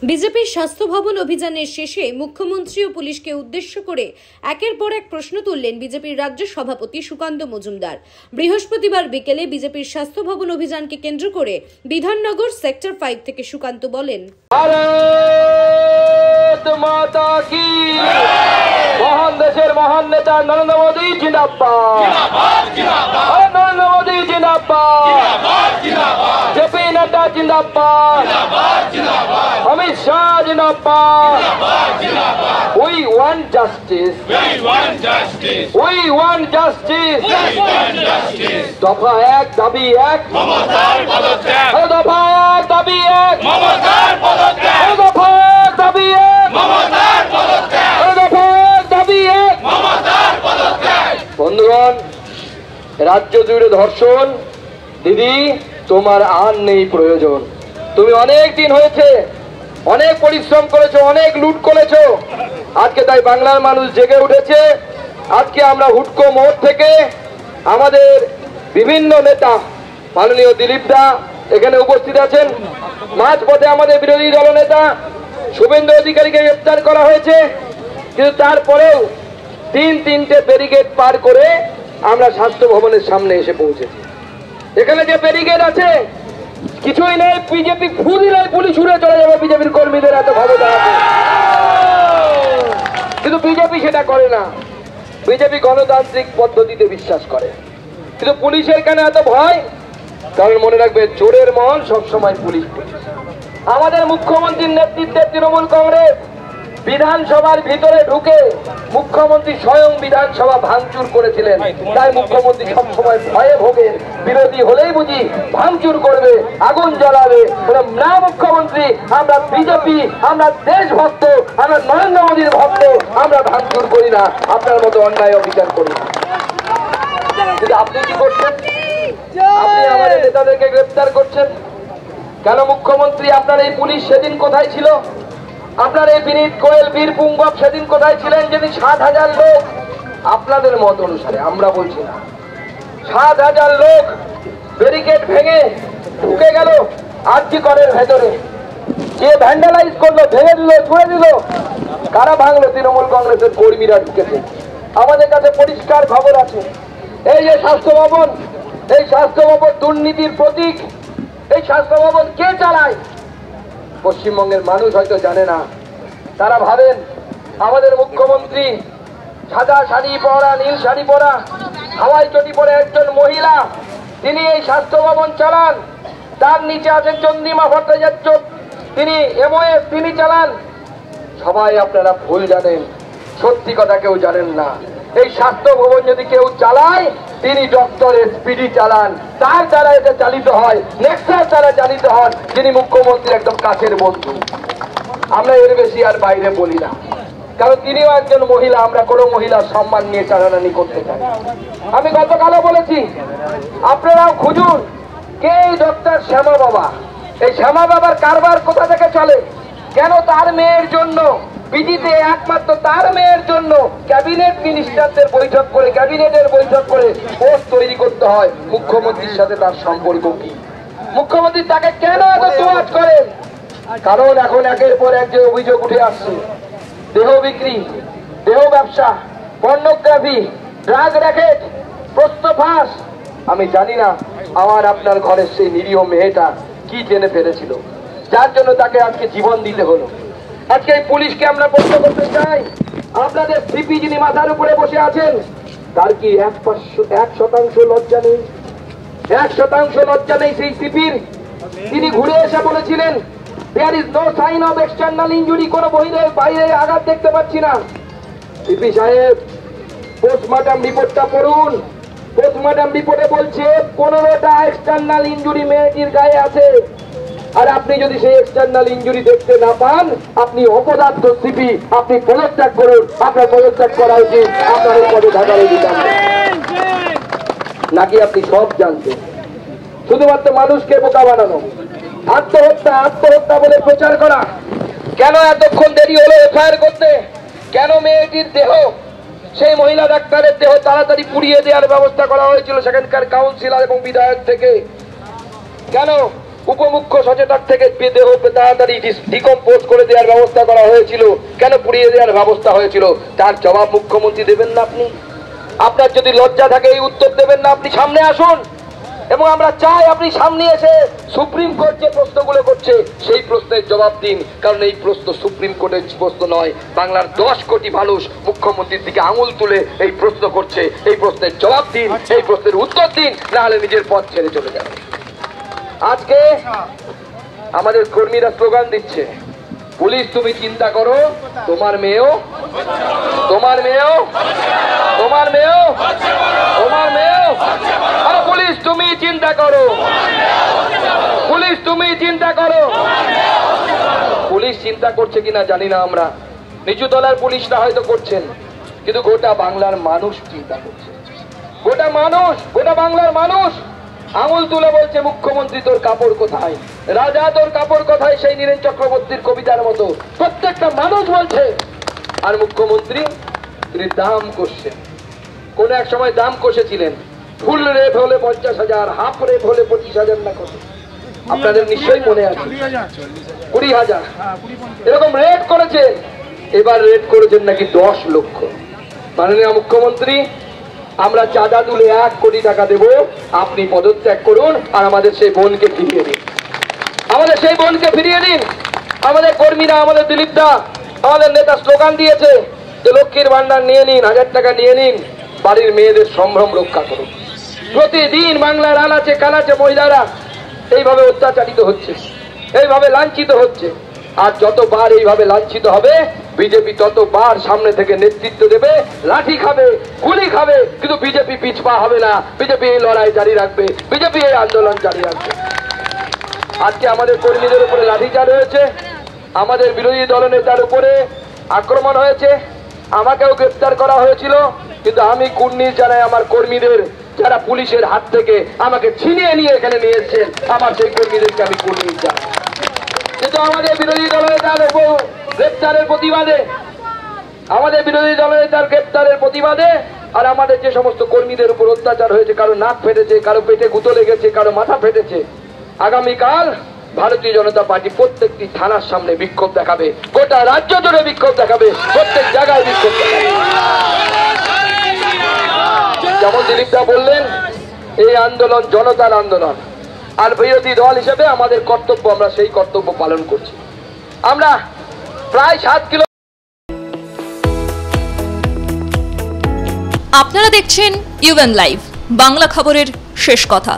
বিজেপির স্বাস্থ্য ভবন অভিযানের শেষে মুখ্যমন্ত্রী ও পুলিশকে উদ্দেশ্য করে একের পর এক প্রশ্ন তুললেন বিজেপির রাজ্য সভাপতি সুকান্ত মজুমদার। বৃহস্পতিবার বিকেলে বিজেপির স্বাস্থ্য ভবন অভিযানকে কেন্দ্র করে বিধাননগর সেক্টর 5 থেকে সুকান্ত বলেন, ভারত মাতা কি মহান দেশের মহান নেতা নরেন্দ্র মোদী জিন্দাবাদ, নরেন্দ্র মোদী জিন্দাবাদ, জেপি নাড্ডা জিন্দাবাদ, অমিত শাহ জিন্দাবাদ। We want justice. We want justice. দফা এক দাবি এক, দফা এক দাবি এক, দফা এক দাবি এক, দফা এক দাবি এক। বন্ধুগণ, রাজ্য জুড়ে ধর্ষণ, দিদি তোমার আর নেই প্রয়োজন। তুমি অনেক দিন হয়েছে অনেক পরিশ্রম করেছো, অনেক লুট করেছো, আজকে তাই বাংলার মানুষ জেগে উঠেছে। আজকে আমরা হুডকো মোড় থেকে আমাদের বিভিন্ন নেতা, মাননীয় দিলীপ দা এখানে উপস্থিত আছেন, মাঝপথে আমাদের বিরোধী দলনেতা শুভেন্দু অধিকারীকে গ্রেপ্তার করা হয়েছে, কিন্তু তারপরেও তিনটে ব্যারিকেড পার করে আমরা স্বাস্থ্য ভবনের সামনে এসে পৌঁছেছি। এখানে যে ব্যারিকেড আছে কিছুই নেই, বিজেপি ফু দিলেই পুলিশ উড়ে চলে যাবে বিজেপির কর্মীদের এত ক্ষমতা আছে, কিন্তু বিজেপি সেটা করে না। বিজেপি গণতান্ত্রিক পদ্ধতিতে বিশ্বাস করে, কিন্তু পুলিশের কেন এত ভয়? কারণ মনে রাখবে, চোরের মহল সবসময় পুলিশ। আমাদের মুখ্যমন্ত্রীর নেতৃত্বে তৃণমূল কংগ্রেস বিধানসভার ভিতরে ঢুকে মুখ্যমন্ত্রী স্বয়ং বিধানসভা ভাঙচুর করেছিলেন। তাই মুখ্যমন্ত্রী সবসময় ভয়ে ভোগেন, বিরোধী হলেই বুঝি ভাঙচুর করবে, আগুন জ্বালাবে। না মুখ্যমন্ত্রী, আমরা বিজেপি, আমরা দেশভক্ত, আমরা নরেন্দ্র মোদীর ভক্ত, আমরা ভাঙচুর করি না, আপনার মতো অন্যায় অবিচার করি না। কিন্তু আপনি কি করছেন? আপনি আমাদের নেতাদেরকে গ্রেপ্তার করছেন কেন? মুখ্যমন্ত্রী, আপনার এই পুলিশ সেদিন কোথায় ছিল? আপনার এই বিনীত গোয়েল, বীর পুঙ্গব সেদিন কোথায় ছিলেন? যেদিন 7,000 লোক, আপনাদের মত অনুসারে আমরা বলছি না, 7,000 লোক ব্যারিকেড ভেঙে ঢুকে গেল আরজি করের ভেতরে, যে ভ্যান্ডালাইজ করলো, ভেঙে দিল, ছুঁড়ে দিল, কারা ভাঙলো? তৃণমূল কংগ্রেসের কর্মীরা ঢুকেছে। আমাদের কাছে পরিষ্কার খবর আছে। এই যে স্বাস্থ্য ভবন, এই স্বাস্থ্য ভবন দুর্নীতির প্রতীক। এই স্বাস্থ্য ভবন কে চালায়? পশ্চিমবঙ্গের মানুষ হয়তো জানে না। তারা ভাবেন আমাদের মুখ্যমন্ত্রী সাদা শাড়ি পরা, নীল শাড়ি পরা, হাওয়াই চটি পরে একজন মহিলা, তিনি এই স্বাস্থ্য ভবন চালান। তার নিচে আছেন চন্দ্রিমা ভট্টাচার্য, তিনি এমওএস, তিনি চালান। সবাই আপনারা ভুল জানেন, সত্যি কথা কেউ জানেন না। এই স্বাস্থ্য ভবন যদি কেউ চালায়, তিনি ডক্টর এসপিডি চালান, তার দ্বারা এটা চালিত হয়, নেক্সাস দ্বারা চালিত হন, যিনি মুখ্যমন্ত্রীর একদম কাছের বন্ধু। আমরা এর বেশি আর বাইরে বলি না, কারণ তিনিও একজন মহিলা। আমরা কোনো মহিলার সম্মান নিয়ে টানাটানি করতে চাই। আমি গতকালও বলেছি, আপনারাও খুঁজুন কে এই ডক্টর শ্যামা বাবা। এই শ্যামা বাবার কারবার কোথা থেকে চলে? কেন তার মেয়ের জন্য বিজিতে একমাত্র তার মেয়ের জন্য ক্যাবিনেট মিনিস্টারদের বৈঠক করে, ক্যাবিনেটের বৈঠক করে পোস্ট তৈরি করতে হয়? মুখ্যমন্ত্রীর সাথে তার সম্পর্ক কি? মুখ্যমন্ত্রী তাকে কেন এত তোয়াজ করেন? কারণ এখন একের পর এক যে অভিযোগ উঠে আসছে, দেহ বিক্রি, দেহ ব্যবসা, পর্নোগ্রাফি, ড্রাগ র্যাকেট, প্রশ্ন ফাঁস। আমি জানি না আমার আপনার ঘরের সেই নিরীহ মেয়েটা কি জেনে ফেলেছিল, যার জন্য তাকে আজকে জীবন দিতে হলো। আজকে এই পুলিশকে আমরা প্রশ্ন করতে চাই, আপনাদের সিপি যিনি মাথার উপরে বসে আছেন, তার কি 1% লজ্জা নেই? 1% লজ্জা নেই সেই সিপির? তিনি ঘুরে এসে বলেছিলেন, there is no sign of external injury, কোনো বহিরের বাইরে আঘাত দেখতে পাচ্ছি না। সিপি সাহেব, পোস্টমর্টম রিপোর্টটা পড়ুন। পোস্টমর্টম রিপোর্টে বলছে 15টা এক্সটার্নাল ইনজুরি মেয়েটির গায়ে আছে। আর আপনি যদি সেই এক্সটার্নাল ইনজুরি দেখতে না পান, আপনি অপদার্থ সিপি, আপনি পদত্যাগ করুন। আপনার পদত্যাগ করা উচিত, আপনার এই পদে থাকার অধিকার নাকি আপনি সব জানতেন? শুধুমাত্র মানুষকে বোকা বানানো, আত্মহত্যা আত্মহত্যা বলে প্রচার করা। কেন এতক্ষণ দেরি হলো এফআইআর করতে? কেন মেয়েটির দেহ, সেই মহিলা ডাক্তারের দেহ তাড়াতাড়ি পুড়িয়ে দেওয়ার ব্যবস্থা করা হয়েছিল সেখানকার কাউন্সিলর এবং বিধায়ক থেকে? কেন উপমুখ্য সচেতক থেকে দেহ তাড়াতাড়ি ডিকম্পোজ করে দেওয়ার ব্যবস্থা করা হয়েছিল, কেন পুড়িয়ে দেওয়ার ব্যবস্থা হয়েছিল, তার জবাব মুখ্যমন্ত্রী দেবেন না আপনি? আপনার যদি লজ্জা থাকে এই উত্তর দেবেন না, আপনি সামনে আসুন এবং আমরা চাই আপনি সামনে এসে সুপ্রিম কোর্ট যে প্রশ্নগুলো করছে সেই প্রশ্নের জবাব দিন, কারণ এই প্রশ্ন সুপ্রিম কোর্টের প্রশ্ন নয়। বাংলার 10 কোটি মানুষ মুখ্যমন্ত্রীর দিকে আঙুল তুলে এই প্রশ্ন করছে, এই প্রশ্নের জবাব দিন, এই প্রশ্নের উত্তর দিন, না হলে নিজের পথ ছেড়ে চলে যাবে। আজকে আমাদের কর্মীরা স্লোগান দিচ্ছে, পুলিশ তুমি চিন্তা করো, তোমার মেয়েও তোমার মেয়েও তোমার মেয়েও তোমার মেয়েও পুলিশ তুমি চিন্তা করো, পুলিশ তুমি চিন্তা করো। পুলিশ চিন্তা করছে কিনা জানি না আমরা, নিচু তলার পুলিশরা হয়তো করছেন, কিন্তু গোটা বাংলার মানুষ চিন্তা করছে। গোটা মানুষ, গোটা বাংলার মানুষ আঙুল তুলে বলছে, মুখ্যমন্ত্রী তোর কাপড় কোথায়, রাজা তোর কাপড় কোথায়, সেই নীরেন চক্রবর্তীর কবিতার মতো প্রত্যেকটা মানুষ বলছে। আর মুখ্যমন্ত্রী তিনি দাম কষছেন। কোন এক সময় দাম কষেছিলেন, ফুল রেট হলে 50,000, হাফ রেট হলে 25,000 না কত, আপনাদের নিশ্চয়ই মনে আছে, 20,000 এরকম রেট করেছেন। এবার রেট করেছেন নাকি 10 লক্ষ। মাননীয় মুখ্যমন্ত্রী, আমরা চাঁদা তুলে 1 কোটি টাকা দেব, আপনি পদত্যাগ করুন আর আমাদের সেই বোনকে ফিরিয়ে দিন, আমাদের সেই বোনকে ফিরিয়ে দিন। আমাদের কর্মীরা, আমাদের দিলীপদা, আমাদের নেতা স্লোগান দিয়েছে যে লক্ষ্মীর ভান্ডার নিয়ে নিন, 1000 টাকা নিয়ে নিন, বাড়ির মেয়েদের সম্ভ্রম রক্ষা করুন। প্রতিদিন বাংলার আনাচে কানাচে মহিলারা এইভাবে অত্যাচারিত হচ্ছে, এইভাবে লাঞ্ছিত হচ্ছে। আর যতবার এইভাবে লাঞ্ছিত হবে বিজেপি ততবার সামনে থেকে নেতৃত্ব দেবে, লাঠি খাবে, গুলি খাবে, কিন্তু বিজেপি পিছপা হবে না। বিজেপি এই লড়াই জারি রাখবে, বিজেপি এই আন্দোলন জারি রাখবে। আজকে আমাদের কর্মীদের উপরে লাঠিচার্জ হয়েছে, আমাদের বিরোধী দলনেতার উপরে আক্রমণ হয়েছে, আমাকেও গ্রেফতার করা হয়েছিল, কিন্তু আমি কুর্নিশ জানাই আমার কর্মীদের, যারা পুলিশের হাত থেকে আমাকে ছিনিয়ে নিয়ে এখানে নিয়ে এসেছেন, আমার সেই কর্মীদেরকে আমি কুর্নিশ জানাই। কিন্তু আমাদের বিরোধী দলনেতার উপর গ্রেফতারের প্রতিবাদে, আমাদের বিরোধী দলনেতার গ্রেফতারের প্রতিবাদে আর আমাদের যে সমস্ত কর্মীদের উপর অত্যাচার হয়েছে, কারো নাক ফেটেছে, কারো পেটে গুঁতো লেগেছে, কারো মাথা ফেটেছে, আগামীকাল ভারতীয় জনতা পার্টি প্রত্যেকটি থানার সামনে বিক্ষোভ দেখাবে, গোটা রাজ্য জুড়ে বিক্ষোভ দেখাবে, প্রত্যেক জায়গায় বিক্ষোভ দেখাবে। যেমন দিলীপদা বললেন, এই আন্দোলন জনতার আন্দোলন, আর বিরোধী দল হিসেবে আমাদের কর্তব্য, আমরা সেই কর্তব্য পালন করছি। আমরা প্রায় 7 কিলো। আপনারা দেখছেন ইউএন লাইভ, বাংলা খবরের শেষ কথা।